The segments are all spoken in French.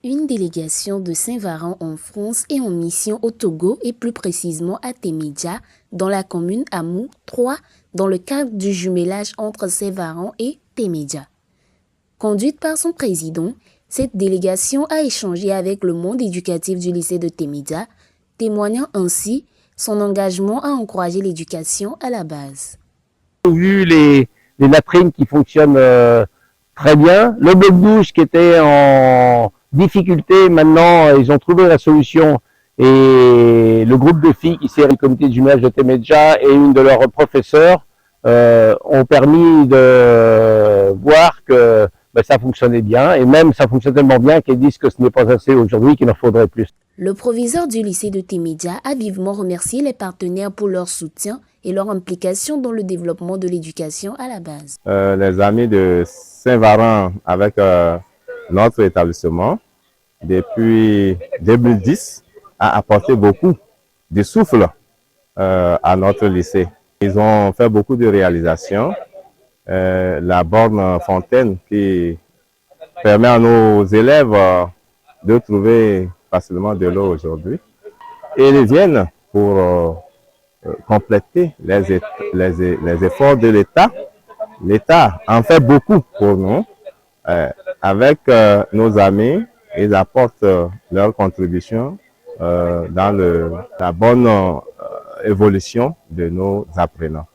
une délégation de Saint-Varan en France est en mission au Togo et plus précisément à Témédja, dans la commune Amou 3, dans le cadre du jumelage entre Saint-Varan et Témédja. Conduite par son président, cette délégation a échangé avec le monde éducatif du lycée de Témédja, témoignant ainsi son engagement à encourager l'éducation à la base. Vu les latrines qui fonctionnent très bien, le bloc douche qui était en difficulté, maintenant ils ont trouvé la solution et le groupe de filles qui sert le comité de jumelage de Témédja et une de leurs professeurs ont permis de voir que ça fonctionnait bien et même ça fonctionne tellement bien qu'ils disent que ce n'est pas assez aujourd'hui, qu'il en faudrait plus. Le proviseur du lycée de Témédja a vivement remercié les partenaires pour leur soutien et leur implication dans le développement de l'éducation à la base. Les amis de Saint-Varan avec notre établissement, depuis 2010, a apporté beaucoup de souffle à notre lycée. Ils ont fait beaucoup de réalisations. La borne fontaine qui permet à nos élèves de trouver facilement de l'eau aujourd'hui. Et ils viennent pour compléter les efforts de l'État. L'État en fait beaucoup pour nous. Avec nos amis, ils apportent leur contribution dans la bonne évolution de nos apprenants.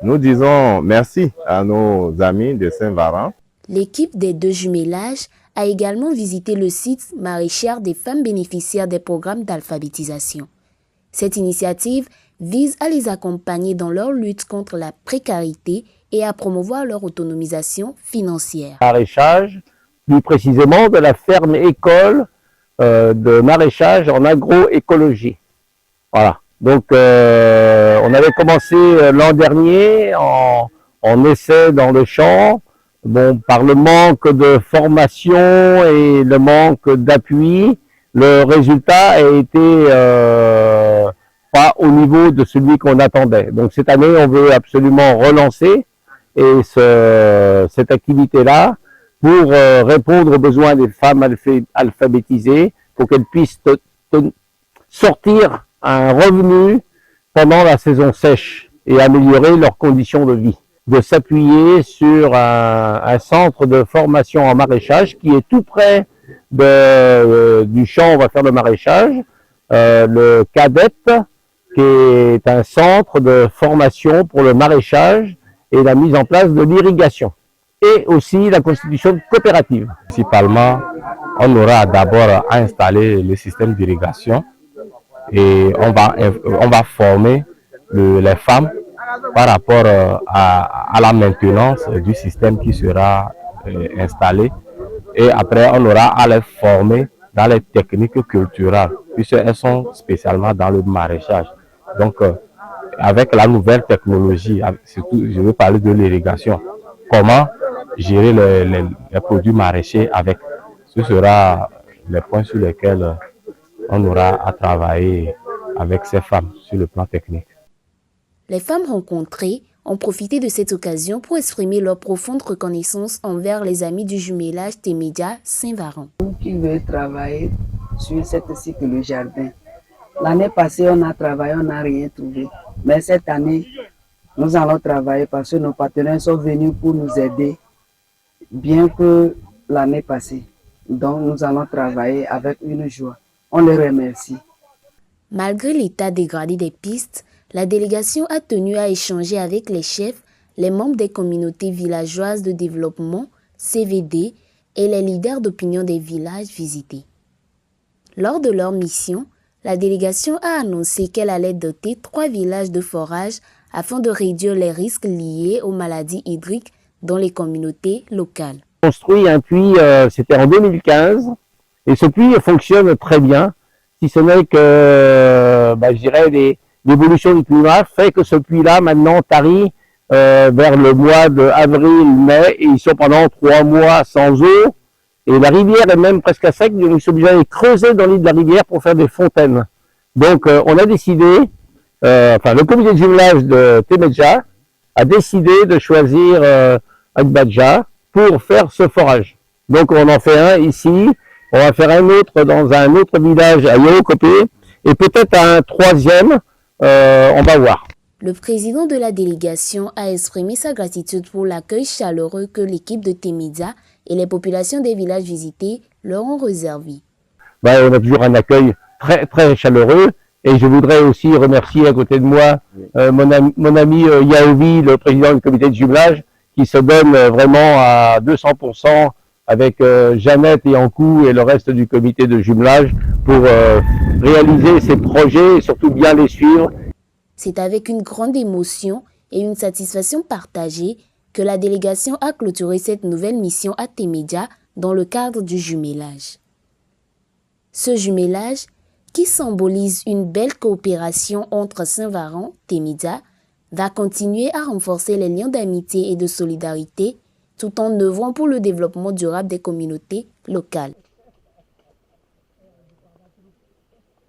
Nous disons merci à nos amis de Saint-Varan. L'équipe des deux jumelages a également visité le site maraîchère des femmes bénéficiaires des programmes d'alphabétisation. Cette initiative vise à les accompagner dans leur lutte contre la précarité et à promouvoir leur autonomisation financière. Maraîchage, plus précisément de la ferme école de maraîchage en agroécologie. Voilà. Donc on avait commencé l'an dernier en essai dans le champ. Bon, par le manque de formation et le manque d'appui, le résultat a été pas au niveau de celui qu'on attendait. Donc cette année, on veut absolument relancer cette activité-là pour répondre aux besoins des femmes alphabétisées, pour qu'elles puissent sortir un revenu pendant la saison sèche et améliorer leurs conditions de vie. De s'appuyer sur un centre de formation en maraîchage qui est tout près du champ où on va faire le maraîchage, le CADET, qui est un centre de formation pour le maraîchage et la mise en place de l'irrigation, et aussi la constitution de coopératives. Principalement, on aura d'abord à installer le système d'irrigation et on va former les femmes par rapport à la maintenance du système qui sera installé. Et après, on aura à les former dans les techniques culturelles, puisqu'elles sont spécialement dans le maraîchage. Donc, avec la nouvelle technologie, surtout, je veux parler de l'irrigation, comment gérer les produits maraîchers avec. Ce sera les points sur lesquels on aura à travailler avec ces femmes sur le plan technique. Les femmes rencontrées ont profité de cette occasion pour exprimer leur profonde reconnaissance envers les amis du jumelage Témédja Saint-Varan. Qui veut travailler sur cette cycle de jardin. L'année passée, on a travaillé, on n'a rien trouvé. Mais cette année, nous allons travailler parce que nos partenaires sont venus pour nous aider, bien que l'année passée. Donc, nous allons travailler avec une joie. On les remercie. Malgré l'état dégradé des pistes, la délégation a tenu à échanger avec les chefs, les membres des communautés villageoises de développement, CVD, et les leaders d'opinion des villages visités. Lors de leur mission, la délégation a annoncé qu'elle allait doter 3 villages de forage afin de réduire les risques liés aux maladies hydriques dans les communautés locales. On a construit un puits, c'était en 2015, et ce puits fonctionne très bien, si ce n'est que, je dirais, l'évolution du climat fait que ce puits-là, maintenant, tarit vers le mois d'avril-mai, et ils sont pendant 3 mois sans eau, et la rivière est même presque à sec, ils sont obligés d'aller creuser dans l'île de la rivière pour faire des fontaines. Donc, on a décidé, le comité de jumelage de Témédja a décidé de choisir Agbadja pour faire ce forage. Donc, on en fait un ici, On va faire un autre dans un autre village à Yorokopé et peut-être un troisième, on va voir. Le président de la délégation a exprimé sa gratitude pour l'accueil chaleureux que l'équipe de Temidza et les populations des villages visités leur ont réservé. On a toujours un accueil très, très chaleureux et je voudrais aussi remercier à côté de moi mon ami Yaovi, le président du comité de jumelage, qui se donne vraiment à 200% avec Jeannette et Ankou et le reste du comité de jumelage pour réaliser ces projets et surtout bien les suivre. C'est avec une grande émotion et une satisfaction partagée que la délégation a clôturé cette nouvelle mission à Temidza dans le cadre du jumelage. Ce jumelage, qui symbolise une belle coopération entre Saint-Varan, Temidza, va continuer à renforcer les liens d'amitié et de solidarité tout en œuvrant pour le développement durable des communautés locales.